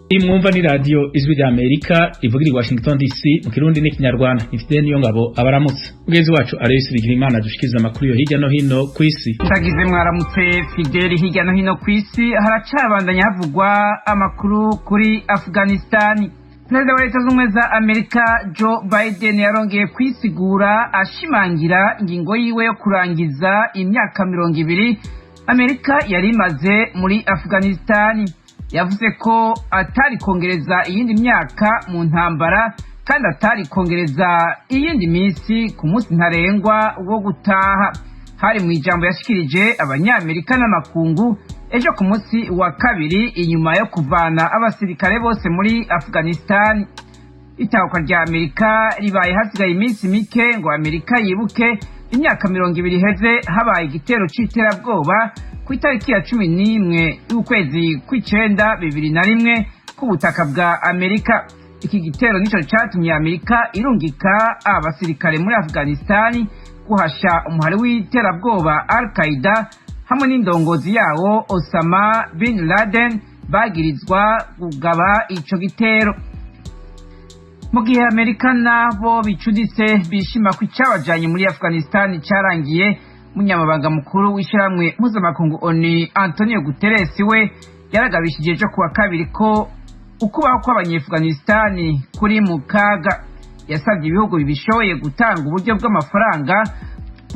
Imwumva ni radio Ijwi rya Amerika ivugira i Washington DC mu Kirundi n'ikinyarwanda. Ifite niyo ngabo abaramutse. Mugezi wacu Aloysi Bigirimana dushikiza amakuru yo hirya no hino ku isi. Tagize mwaramutse Fideli, hirya no hino ku isi haracabandanya havugwa amakuru kuri Afghanistan. Perezida wa Leta Zunze Ubumwe za Amerika Joe Biden yarongeye kwisigura ashimangira ingingo yiwe yo kurangiza imyaka 20 Amerika yari imaze muri Afghanistan. Yavuze ko atari kongereza iyindi myaka mu ntambara kandi atari kongereza iyindi minsi ku munsi ntarengwa wo gutaha. Hari mu ijambo yashikirije abanyamerika n'amakungu ejo ku munsi wa kabiri inyuma yo kuvana abasirikare bose muri Afghanistan. Itahuka rya Amerika ribaye hasigaye iminsi mike ngo Amerika yibuke imyaka 20 iheze habaye igitero c'iterabwoba ku itariki ya 11 y'ukwezi kw'icenda 2001 ku butaka bwa Amerika. Iki gitero nico catumye Amerika irungika abasirikare muri Afghanistan guhasha umuhari w'iterabwoba Al-Qaeda hamwe n'indongozi yawo Osama bin Laden bagirizwa kugaba ico gitero. Mu gihe Amerika nabo bicuditse bishima ko icabajanye muri Afghanistan carangiye, Munyamabanga mukuru w'ishiramwe mpuzamakungu ONU Antonio Guterres we yaragabishije ejo kuwa kabiri ko ukubaho kw'Abanyafghanistan kuri mu kaga. Yasabye ibihugu bibishoboye gutanga uburyo bw'amafaranga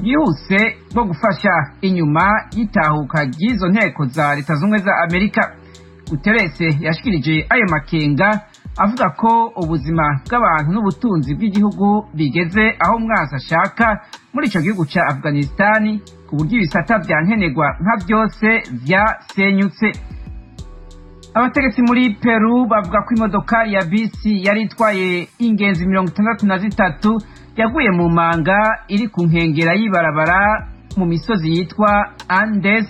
byihuse bwo gufasha inyuma y'itahuka ry'izo nteko za Leta Zunze Ubumwe za Amerika. Guterres yashikirije ayo makenga avuga ko ubuzima bw'abantu n'ubutunzi bw'igihugu bigeze aho mwasa ashaka muri ico gihugu ca Afghanistan ku buryo ibisata vya nkenerwa nka byose vyasenyutse. Abategetsi muri Peru bavuga ko imodoka ya bisi yari itwaye ingenzi 63 yaguye mu manga iri ku nkengera y'ibarabara mu misozi yitwa Andes,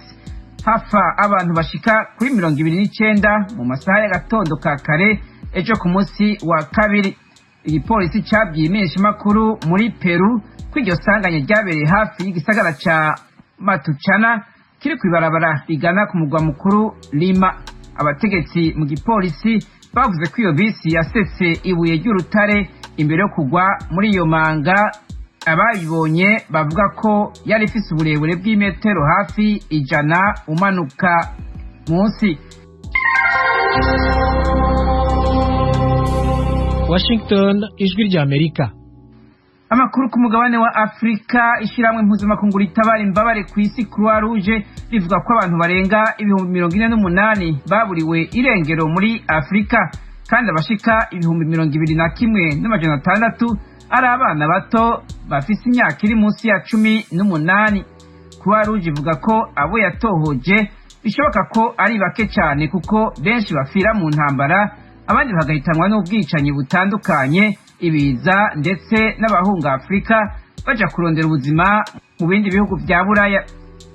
hafa abantu bashika kuri 29 mu masaha y'agatondo ka kare ejo ku munsi wa kabiri. Igipolisi cabwiye imenyeshamakuru muri Peru ko iryo sanganya ryabereye hafi y'igisagara ca Matucana kiri kw'ibarabara rigana ku mugwa mukuru Lima. Abategetsi mu gipolisi bavuze ko iyo bisi yasetse ibuye ry'urutare imbere yo kugwa muri iyo manga. Abayibonye bavuga ko yari ifise uburebure bw'imetero hafi 100 umanuka munsi. Washington, Ijwi rya Amerika. Amakuru ku mugabane wa Afrika, ishiramwe mpuzamakungu ritabara imbabare ku isi Croix Rouge rivuga ko abantu barenga 48,000 baburiwe irengero muri Afrika kandi abashika 21,600 ari abana bato bafise imyaka iri munsi ya 18. Croix Rouge ivuga ko abo yatohoje bishoboka ko ari bake cyane kuko benshi bafira mu ntambara, abandi bagahitanwa n'ubwicanyi butandukanye, ibiza ndetse n'abahunga Afrika baja kurondera ubuzima mu bindi bihugu vya Buraya.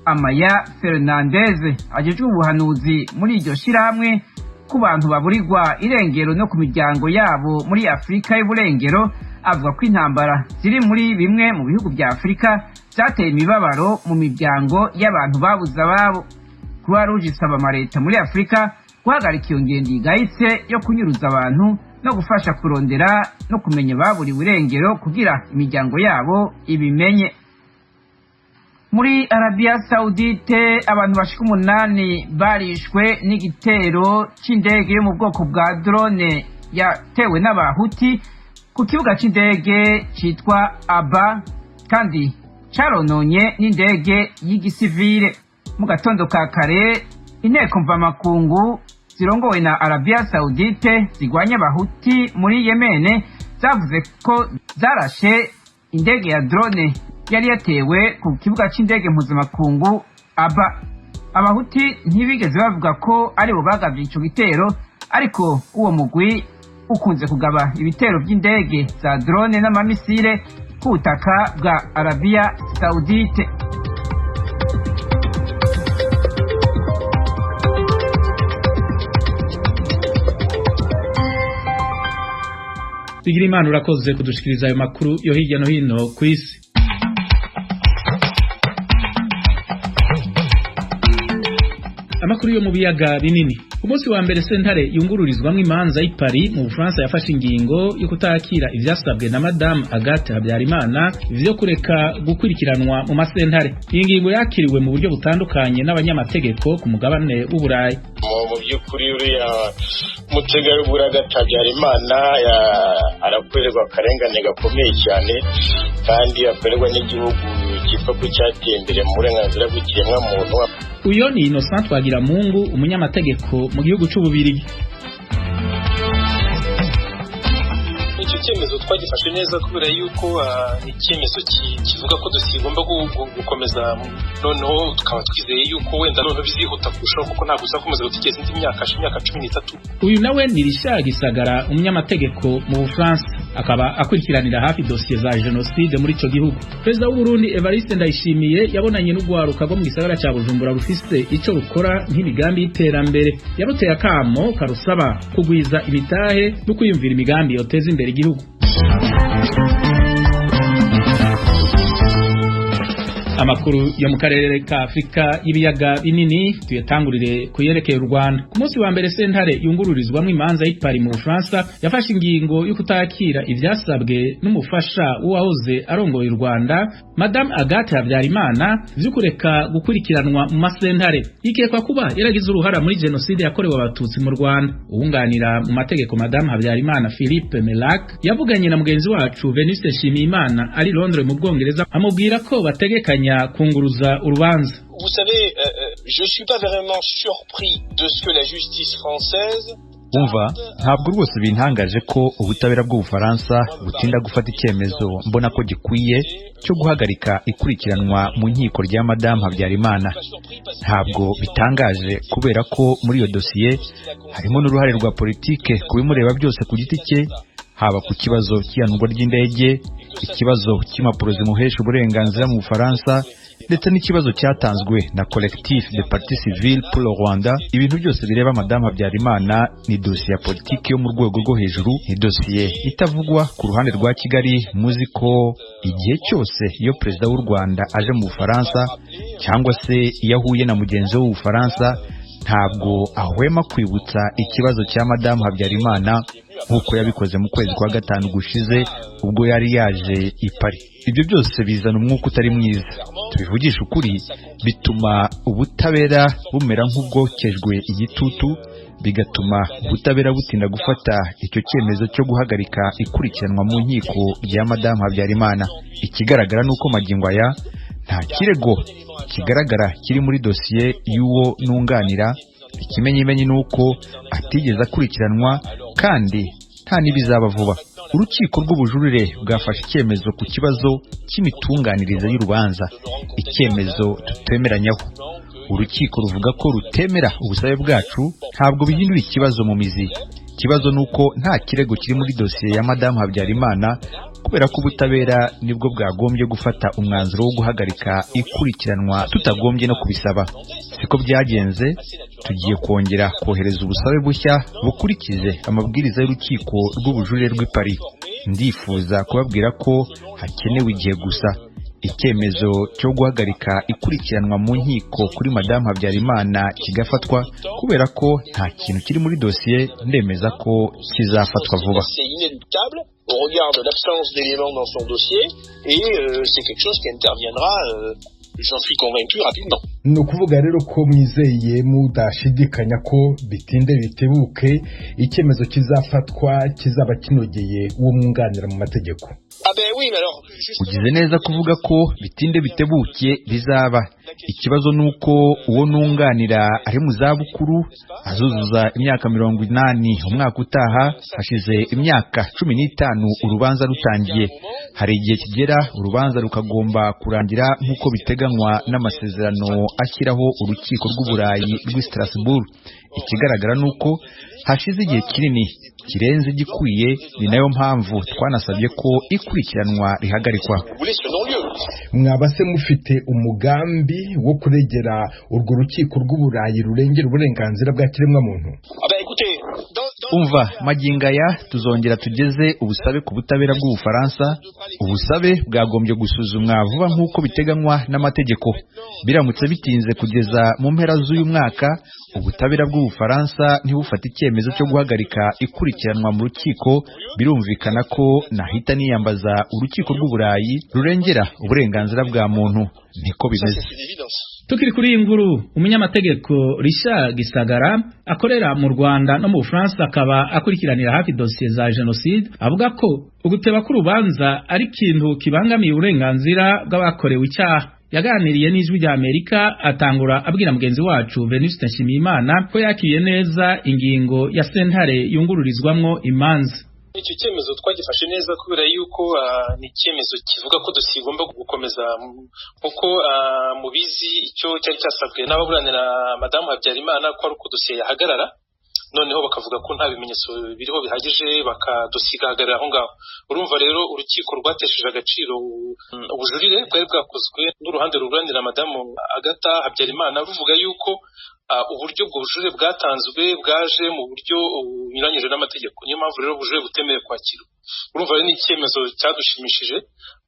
Amaya Fernandez ajejwe ubuhanuzi muri iryo shiramwe ku bantu baburirwa irengero no ku miryango yabo muri Afrika y'uburengero avuga ko intambara ziri muri bimwe mu bihugu vya Afrika zateye imibabaro mu miryango y'abantu babuze ababo. Croix Rouge isaba amaleta muri Afrika guhagarika iyo ngendo igayitse yo kunyuruza abantu no gufasha kurondera no kumenya baburiwe irengero kugira imiryango yabo ibimenye. Muri Arabia Saudite abantu bashika 8 barishwe n'igitero c'indege yo mu bwoko bwa drone yatewe n'abahuti ku kibuga c'indege citwa Aba kandi carononye n'indege y'igisivile. Mu gatondo ka kare inteko mvamakungu zirongowe na Arabia Saudite zigwanya abahuti muri Yemen zavuze ko zarashe indege ya drone yari yatewe ku kibuga c'indege mpuzamakungu Aba. Abahuti ntibigeze bavuga ko aribo bagavye ico gitero, ariko uwo mugwi ukunze kugaba ibitero by'indege za drone n'amamisire ku butaka bwa Arabia Saudite. Bigirimana urakoze kudushikiriza ayo makuru yo hirya no hino ku isi. Amakuru yo mu biyaga binini. Umunsi wa mbere sentare yungururizwamwe imanza y'i Paris mu Bufaransa yafashe ingingo yo kutakira ivyasabwe na Madame Agathe Habyarimana ivyo kureka gukurikiranwa mu masentare. Iyi ngingo yakiriwe mu buryo butandukanye n'abanyamategeko ku mugabane w'Uburayi. Mu by'ukuri uriya mutegarugori Agathe Habyarimana arakorerwa akarengane gakomeye cyane kandi akorerwa n'igihugu cyitwa ko cyateye imbere mu burenganzira bw'ikiremwamuntu. Uyo ni Innocent Twagiramungu, umunyamategeko mu gihugu c'Ububirigi. Icyo cyemezo twagifashe neza kubera yuko icyemezo kivuga ko dosiye igomba gukomeza, noneho tukaba twizeye yuko wenda noneho bizihuta kurushaho kuko ntabwo uzakomeza gutegereza indi myaka 13. Uyu nawe ni Richard Gisagara, umunyamategeko mu Bufaransa, akaba akurikiranira hafi dosiye za genocide muri ico gihugu. Perezida w'u Burundi Evariste Ndayishimiye yabonanye n'ugwaruka rwo mu gisagara ca Bujumbura rufise ico rukora nk'imigambi y'iterambere. Yaruteye akamo karusaba kugwiza imitahe no kwiyumvira imigambi yoteza imbere igihugu. Amakuru yo mu karere ka Afrika y'ibiyaga binini tuyatangurire kuyerekeye u Rwanda. Ku munsi wa mbere sentare yungururizwamwe imanza y'i Paris mu Bufaransa yafashe ingingo yo kutakira ivyasabwe n'umufasha w'uwahoze arongoye u Rwanda Madame Agathe Habyarimana vyo kureka gukurikiranwa mu masentare. Ikekwa kuba yaragize uruhara muri genocide yakorewe abatutsi mu Rwanda. Uwunganira mu mategeko Madame Habyarimana Philippe Melac yavuganye na mugenzi wacu Veniste Shimimana ari Londres mu Bwongereza amubwira ko bategekanya kunguruza urubanza. Vous savez, je suis pas vraiment surpris de ce que la justice française umva ntabwo rwose bintangaje ko ubutabera bw'Ubufaransa butinda gufata icyemezo mbona ko gikwiye cyo guhagarika ikurikiranwa mu nkiko rya Madame Habyarimana. Ntabwo bitangaje kubera ko muri iyo dosiye harimo n'uruhare rwa politike kubimureba byose ku giti cye, haba ku kibazo cy'iyanurwa ry'indege, ikibazo cy'impapuro zimuhesha uburenganzira mu Bufaransa, ndetse n'ikibazo cyatanzwe na Collectif de Partis Civils pour le Rwanda. Ibintu byose bireba Madame Habyarimana ni dosiye ya politiki yo mu rwego rwo hejuru, ni dosiye itavugwa ku ruhande rwa Kigali. Muzi ko igihe cyose iyo perezida w'u Rwanda aje mu Bufaransa cyangwa se iyo ahuye na mugenzi we w'Ubufaransa ntabwo ahwema kwibutsa ikibazo cya Madame Habyarimana nk'uko yabikoze mu kwezi kwa gatanu gushize ubwo yari yaje i Paris. Ibyo byose bizana umwuka utari mwiza. Tubivugisha ukuri, bituma ubutabera bumera nk'ubwokejwe igitutu, bigatuma ubutabera butinda gufata icyo cyemezo cyo guhagarika ikurikiranwa mu nkiko rya Madame Habyarimana. Ikigaragara nuko magingo aya nta kirego kigaragara kiri muri dosiye y'uwo nunganira. Ikimenyimenyi nuko atigeze akurikiranwa kandi nta n'ibizaba vuba. Urukiko rw'ubujurire bwafashe icyemezo ku kibazo cy'imitunganirize y'urubanza, icyemezo tutemeranyaho. Urukiko ruvuga ko rutemera ubusabe bwacu, ntabwo bihindura ikibazo mu mizi. Ikibazo nuko nta kirego kiri muri dosiye ya Madame Habyarimana kubera ko ubutabera nibwo bwagombye gufata umwanzuro wo guhagarika ikurikiranwa tutagombye no kubisaba. Siko byagenze, tugiye kongera kohereza ubusabe bushya bukurikije amabwiriza y'urukiko rw'ubujurire rw'i Paris. Ndifuza kubabwira ko hakenewe igihe gusa. Icyemezo cyo guhagarika ikurikiranwa mu nkiko kuri Madame Habyarimana kigafatwa kubera ko nta kintu kiri muri dosiye, ndemeza ko kizafatwa vuba. Au regard de l'absence d'éléments dans son dossier et c'est quelque chose qui interviendra, j'en suis convaincu, rapidement. Ni ukuvuga rero ko mwizeye mudashidikanya ko bitinde bitebuke icyemezo kizafatwa kizaba kinogeye uwo mwunganira mu mategeko. Ugize neza kuvuga ko bitinde bitebuke bizaba. Ikibazo nuko uwo nunganira ari mu zabukuru, azuzuza imyaka 80 umwaka utaha, hashize imyaka 15 urubanza rutangiye. Hari igihe kigera urubanza rukagomba kurangira nk'uko biteganywa n'amasezerano ashyiraho urukiko rw'Uburayi rw'i Strasbourg. Ikigaragara nuko hashize igihe kinini kirenze igikwiye, ni nayo mpamvu twanasabye ko ikurikiranwa rihagarikwa. Mwaba se mufite umugambi wo kuregera urwo rukiko rw'Uburayi rurengera uburenganzira bwa kiremwa muntu? umva magingo aya tuzongera tugeze ubusabe ku butabera bw'Ubufaransa. Ubusabe bwagombye gusuzumwa vuba nk'uko biteganywa n'amategeko. Biramutse bitinze kugeza mu mpera z'uyu mwaka, ubutabera bw'Ubufaransa ntibufata icyemezo cyo guhagarika ikurikiranwa mu rukiko, birumvikana ko nahita niyambaza urukiko rw'Uburayi rurengera uburenganzira bwa muntu. Niko bimeze. Tukiri kuri iyi nkuru, umunyamategeko Richard Gisagara akorera mu Rwanda no mu Bufaransa akaba akurikiranira hafi dosiye za genocide, avuga ko uguteba k'urubanza ari ikintu kibangamiye uburenganzira bw'abakorewe icyaha. Yaganiriye n'Ijwi rya Amerika atangura abwira mugenzi wacu Venuste Nshimiyimana ko yakiriye neza ingingo ya sentare yungururizwamwo imanza. Icyo cyemezo twagifashe neza kubera yuko ni icyemezo kivuga ko dosiye igomba gukomeza kuko mubizi icyo cyari cyasabwe n'ababuranira Madamu Habyarimana ko ari uko dosiye yahagarara, noneho bakavuga ko nta bimenyetso biriho bihagije bakadosiga hagarara aho ngaho. Urumva rero urukiko rwatesheje agaciro ubujurire bwari bwakozwe n'uruhande ruburanira Madamu Agatha Habyarimana ruvuga yuko uburyo bwo bujurire bwatanzwe bwaje mu buryo bunyuranyije n'amategeko. Niyo mpamvu rero ubujurire butemewe kwakirwa. Urumva rero ni icyemezo cyadushimishije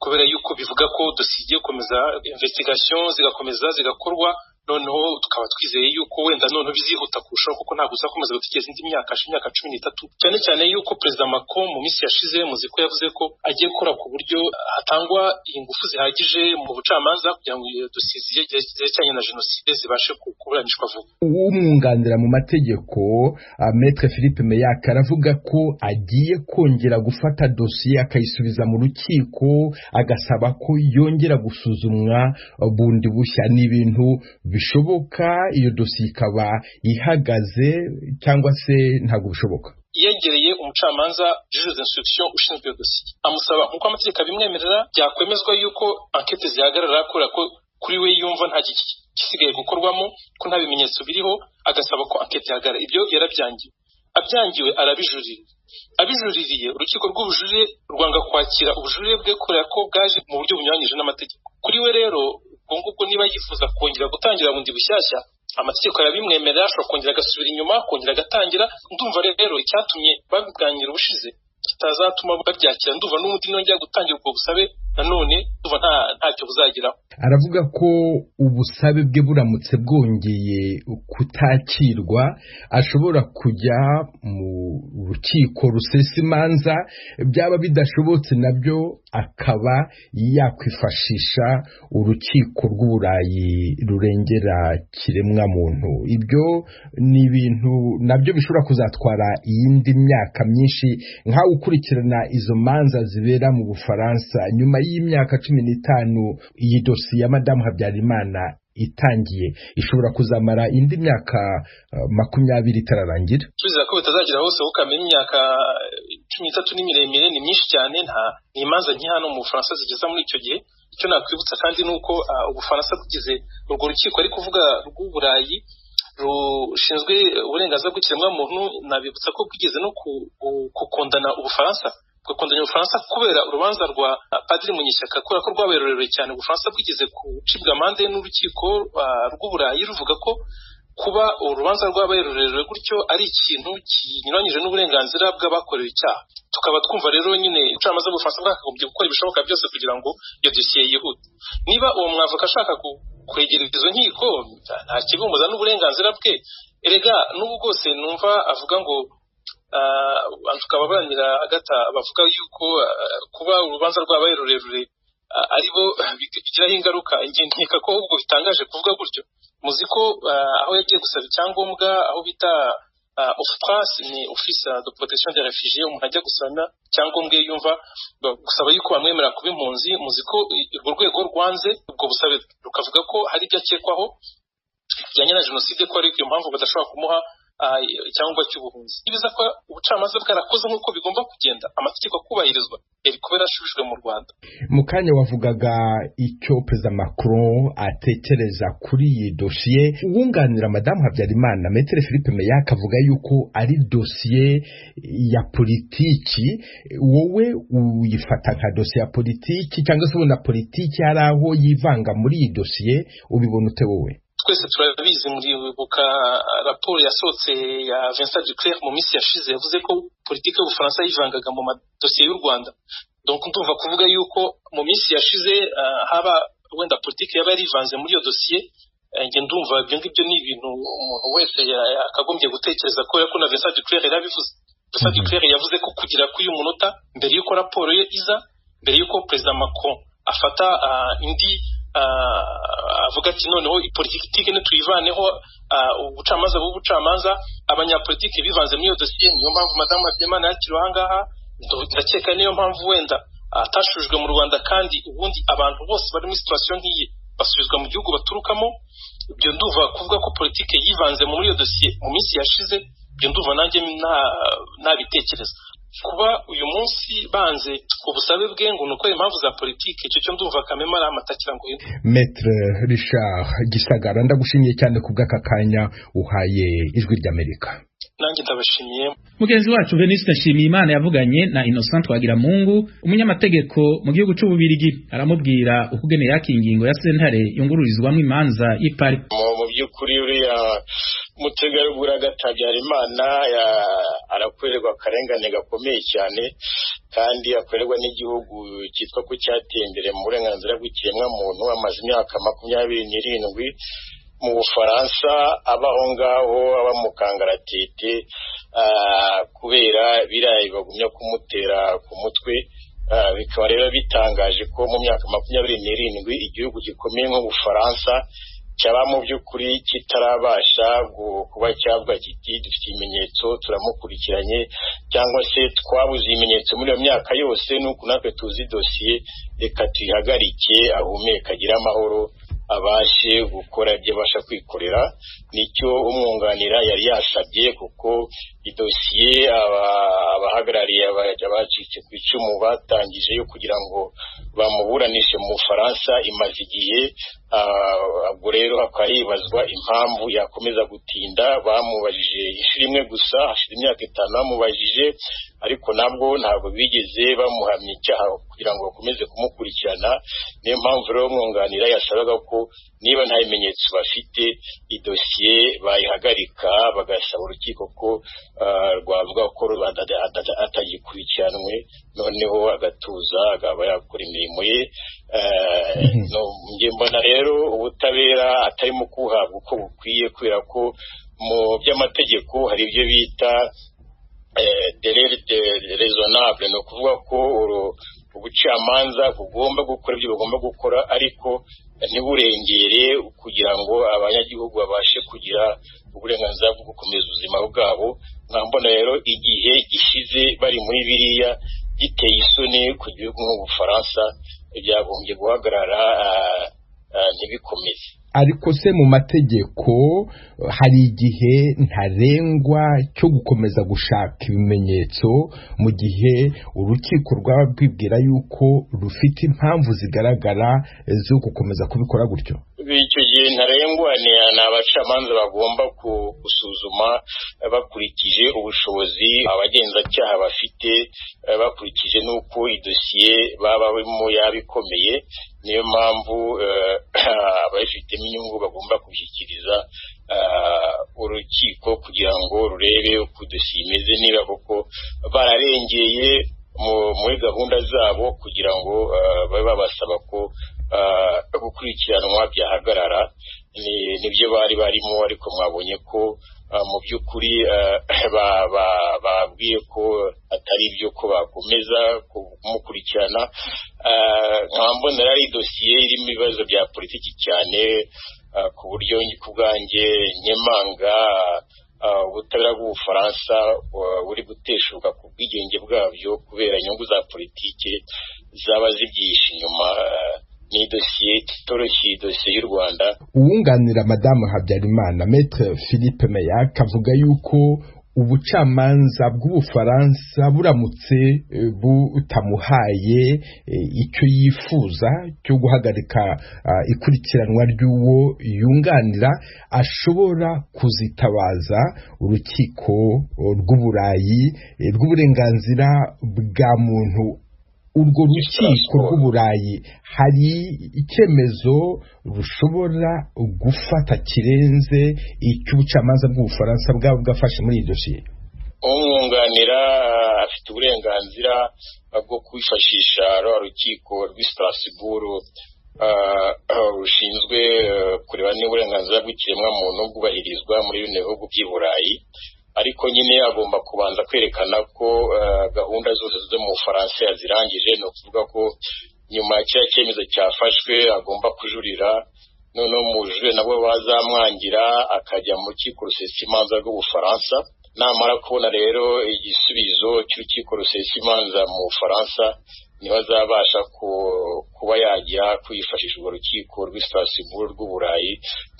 kubera yuko bivuga ko dosiye igiye gukomeza, investigation zigakomeza zigakorwa, noneho tukaba twizeye yuko wenda noneho bizihuta kurushaho kuko ntabwo uzakomeza gutegereza indi myaka 13, cyane cyane yuko Perezida Macron mu minsi yashize muzi ko yavuze ko agiye gukora ku buryo hatangwa ingufu zihagije mu bucamanza kugira ngo iyo dosiye zerekeranye na jenoside zibashe kuburanishwa vuba. Umwunganira mu mategeko Maître Philippe Meyak aravuga ko agiye kongera gufata dosiye akayisubiza mu rukiko agasaba ko yongera gusuzumwa bundi bushya. N'ibintu bishoboka iyo dosiye ikaba ihagaze cyangwa se ntabwo bishoboka? Yegereye umucamanza juge d'instruction ushinzwe iyo dosiye amusaba nk'uko amategeko abimwemerera byakwemezwa yuko enquête zihagarara kubera ko kuri we yumva nta gisigaye gukorwamo, ko nta bimenyetso biriho, agasaba ko enquête ihagarara. Ibyo yarabyangiwe abijuririye urukiko rw'ubujurire rwanga kwakira ubujurire bwe kubera ko bwaje mu buryo bunyuranyije n'amategeko. Kuri we rero ubwo niba yifuza kongera gutangira bundi bushyashya, amategeko arabimwemerera, ashobora kongera agasubira inyuma, kongera agatangira. Ndumva rero icyatumye babiganira ubushize kitazatuma babyakira. Ndumva n'ubundi nongera gutangira ubwo busabe nanone ndumva ntacyo buzageraho. Aravuga ko ubusabe bwe buramutse bwongeye kutakirwa ashobora kujya mu rukiko rusesa imanza, byaba bidashobotse nabyo akaba yakwifashisha urukiko rw'Uburayi rurengera kiremwa muntu. Ibyo ni ibintu nabyo bishobora kuzatwara iyindi myaka myinshi, nkaho ukurikirana izo manza zibera mu Bufaransa nyuma y'imyaka 15 iyi dosiye ya Madamu Habyarimana itangiye ishobora kuzamara indi myaka 20 itararangira. Tuzira ko bitazagira hose ukamenya imyaka 13 ni miremire, ni myinshi cyane. Nta imanza nke hano mu Bufaransa zigeza muri icyo gihe. Icyo nakwibutsa kandi nuko Ubufaransa bugize urwo rukiko ari kuvuga rw'Uburayi rushinzwe uburenganzira bw'ikiremwa muntu, nabibutsa ko bwigeze no kukondana Ubufaransa kubera urubanza rwa Padiri Munyeshyaka kubera ko rwabaye rurerure cyane. Ubufaransa bwigeze gucibwa amande n'urukiko rw'Uburayi ruvuga ko kuba urubanza rwabaye rurerure gutyo ari ikintu kinyuranyije n'uburenganzira bw'abakorewe icyaha. Tukaba twumva rero nyine ubucamanza bw'Ubufaransa bwakagombye gukora ibishoboka byose kugira ngo iyo dosiye yihute. Niba uwo mwavoka ashaka kwegereza izo nkiko, nta kibumuza n'uburenganzira bwe. Erega n'ubu bwose numva avuga ngo tukaba barangira Agatha bavuga yuko kuba urubanza rwabaye rurerure aribo bigiraho ingaruka. Nkeka ko ubwo bitangaje kuvuga gutyo. Muzi ko aho yagiye gusaba icyangombwa, aho bita OFPRA, ni Office de Protection des Réfugiés, umuntu ajya gusana cyangombwa yumva gusaba yuko bamwemera kuba impunzi. Muzi ko urwo rwego rwanze ubwo busabe rukavuga ko hari ibyo akekwaho bijyanye na jenoside, ko ari iyo mpamvu badashobora kumuha icyangombwa cy'ubuhunzi. Ibiza ko ubucamanza bwarakoze nk'uko bigomba kugenda, amategeko akubahirizwa kubera ashubijwe mu Rwanda. Mu kanya wavugaga icyo Perezida Macron atekereza kuri iyi dosiye. Uwunganira Madamu Habyarimana Maître Philippe Meyak avuga yuko ari dosiye ya politiki. Wowe uyifata nka dosiye ya politiki cyangwa se ubona politiki hari aho yivanga muri iyi dosiye? Ubibona ute wowe? twese turabizi muribuka raporo yasohotse ya Vincent Duclerc mu minsi yashize yavuze ko politike y'Ubufaransa yivangaga mu madosiye y'u Rwanda. Donc ndumva kuvuga yuko mu minsi yashize haba wenda politike yaba yarivanze muri iyo dosiye, nge ndumva ibyo ngibyo ni ibintu umuntu wese akagombye gutekereza ko na Vincent Duclerc yarabivuze. Vincent Duclerc yavuze ko kugira k'uyu munota mbere y'uko raporo ye iza, mbere y'uko Perezida Macron afata indi avuga ati noneho politike tuyivaneho, ubucamanza abanyapolitike bivanze muri iyo dosiye. Niyo mpamvu Madame Habyarimana yakiriwe ahangaha. Ndakeka niyo mpamvu wenda atashujwe mu Rwanda, kandi ubundi abantu bose bari muri situation nk'iyi basubizwa mu gihugu baturukamo. Ibyo ndumva kuvuga ko politike yivanze muri iyo dosiye mu minsi yashize, ibyo ndumva nanjye nabitekereza. Kuba uyu munsi banze ubusabe bwe ngo nuko impamvu za politike, icyo cyo ndumva kamema ari amatakira ngo Maître Richard Gisagara, ndagushimiye cyane ku bw'aka kanya uhaye Ijwi ry'Amerika. Nanjye ndabashimiye. Mugenzi wacu Veniste Nshimiyimana yavuganye na Innocent Twagiramungu, umunyamategeko mu gihugu cy'Ububirigi, aramubwira ukugene yakingingo ya sentare yungururizwamo imanza y'Ipari. Mu by'ukuri uriya mutegarugori Habyarimana arakorerwa akarengane gakomeye cyane, kandi akorerwa n'igihugu cyitwa ko cyateye imbere mu burenganzira bw'ikiremwa muntu. Amaze imyaka 27 mu Bufaransa, abaho ngaho aba mu kangaratete kubera birayi bagumya kumutera ku mutwe. Bikaba rero bitangaje ko mu myaka 27 igihugu gikomeye nk'Ubufaransa cyaba mu by'ukuri kitarabasha kuba cyavuga kiti dufite ibimenyetso turamukurikiranye, cyangwa se twabuze ibimenyetso muri iyo myaka yose, nuko natwe tuzi dosiye, reka tuyihagarike ahumeka agira amahoro abashe gukora ibyo abasha kwikorera. Nicyo umwunganira yari yasabye, kuko idosiye abahagarariye abacitse ku icumu batangije yo kugira ngo bamuburanishe mu Bufaransa imaze igihe. Ubwo rero hakaribazwa impamvu yakomeza gutinda. Bamubajije inshuro imwe gusa, hashize imyaka 5 bamubajije, ariko nabwo ntabwo bigeze bamuhamya icyaha kugira ngo bakomeze kumukurikirana. Niyo mpamvu rero umwunganira yasabaga ko niba nta bimenyetso bafite, idosiye bayihagarika, bagasaba urukiko ko rwavuga ko atagikurikiranwe, noneho agatuza akaba yakora imirimo ye. Nge mbona rero ubutabera atarimo kuhabwa uko bukwiye, kubera ko mu by'amategeko hari ibyo bita délai raisonnable, no kuvuga ko ubucamanza bugomba gukora ibyo bagomba gukora, ariko ntiburengere kugira ngo abanyagihugu babashe kugira uburenganzira bwo gukomeza ubuzima bwabo. Nkambona rero igihe gishize bari muri biriya giteye isoni ku gihugu nk'Ubufaransa, byagombye guhagarara ntibikomeze. Ariko se mu mategeko hari igihe ntarengwa cyo gukomeza gushaka ibimenyetso mu gihe urukiko rwaba rwibwira yuko rufite impamvu zigaragara zo gukomeza kubikora gutyo? Icyo gihe ntarengwa ni abacamanza bagomba gusuzuma bakurikije ubushobozi abagenzacyaha bafite, bakurikije n'uko idosiye baba barimo yabikomeye. Niyo mpamvu abafitemo inyungu bagomba gushyikiriza urukiko kugira ngo rurebe uko dosiye imeze, niba koko bararengeye muri gahunda zabo, kugira ngo babe babasaba ko gukurikiranwa byahagarara. Nibyo bari barimo, ariko mwabonye ko mu by'ukuri babwiye ko atari byo ko bakomeza kumukurikirana. Nkambonera ari dosiye irimo ibibazo bya politiki cyane, ku buryo ku bwanjye nkemanga ubutabera bw'Ubufaransa buri guteshuka ku bwigenge bwabyo kubera inyungu za politiki zaba zibyihishe inyuma. Ni dosiye itoroshye, dosiye y'u Rwanda. Uwunganira Madame Habyarimana, Maître Philippe Meyac, avuga yuko ubucamanza bw'Ubufaransa buramutse butamuhaye icyo yifuza cyo guhagarika ikurikiranwa ry'uwo yunganira, ashobora kuzitabaza urukiko rw'Uburayi rw'uburenganzira bwa muntu urwo rukiko rw'uburayi hari icyemezo rushobora gufata kirenze icy'ubucamanza bw'ubufaransa bwaba bwafashe muri iyi dosiye? umwunganira afite uburenganzira bwo kwifashisha rukiko rw'i Strasbourg rushinzwe kureba niba uburenganzira bw'ikiremwamuntu bwubahirizwa muri bino bihugu by'i Burayi, ariko nyine agomba kubanza kwerekana ko gahunda zose zo mu Bufaransa yazirangije. Ni ukuvuga ko nyuma ya cyemezo cyafashwe agomba kujurira, noneho umujurire nabo bazamwangira akajya mu rukiko rusesa imanza rw'Ubufaransa. Namara kubona rero igisubizo cy'urukiko rusesa imanza mu Bufaransa, niba azabasha kuba yajya kwifashisha urwo rukiko rw'i Strasbourg rw'Uburayi,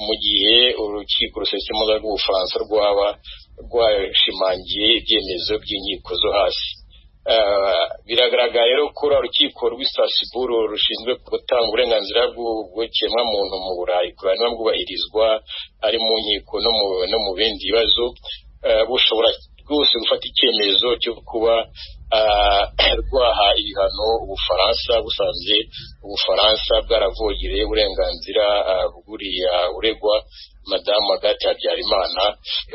mu gihe urukiko rusesa imanza rw'Ubufaransa rwaba rwashimangiye ibyemezo by'inkiko zo hasi. Biragaragara rero ko urukiko rw'i Strasbourg rushinzwe gutanga uburenganzira bw'ikiremwamuntu mu Burayi kureba niba bwubahirizwa ari mu nkiko no mu bindi bibazo, bushobora rwose gufata icyemezo cyo kuba rwaha ibihano Ubufaransa, busanze Ubufaransa bwaravogereye uburenganzira bw'uriya uregwa Madamu Agathe Habyarimana.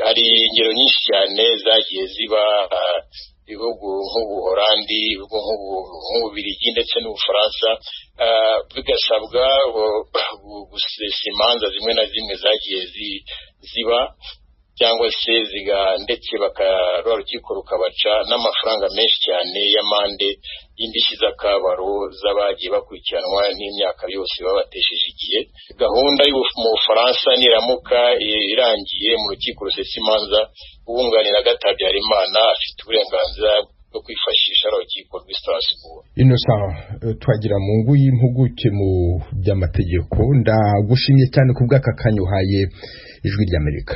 Hari ingero nyinshi cyane zagiye ziba ibihugu nk'Ubuholandi, ibihugu nk'Ububiligi ndetse n'Ubufaransa bigasabwa gusesa imanza zimwe na zimwe zagiye ziba, cyangwa se ndetse urukiko rukabaca n'amafaranga menshi cyane y'amande y'indishyi z'akabaro z'abagiye bakurikiranwa n'imyaka yose babatesheje igihe. Gahunda mu Bufaransa niramuka irangiye mu rukiko rusesa imanza, uwunganira Agathe Habyarimana afite uburenganzira bwo kwifashisha urukiko rw'i Strasbourg. Innocent Twagiramungu, y'impuguke mu by'amategeko, ndagushimye cyane ku bw'aka kanya uhaye Ijwi ry'Amerika.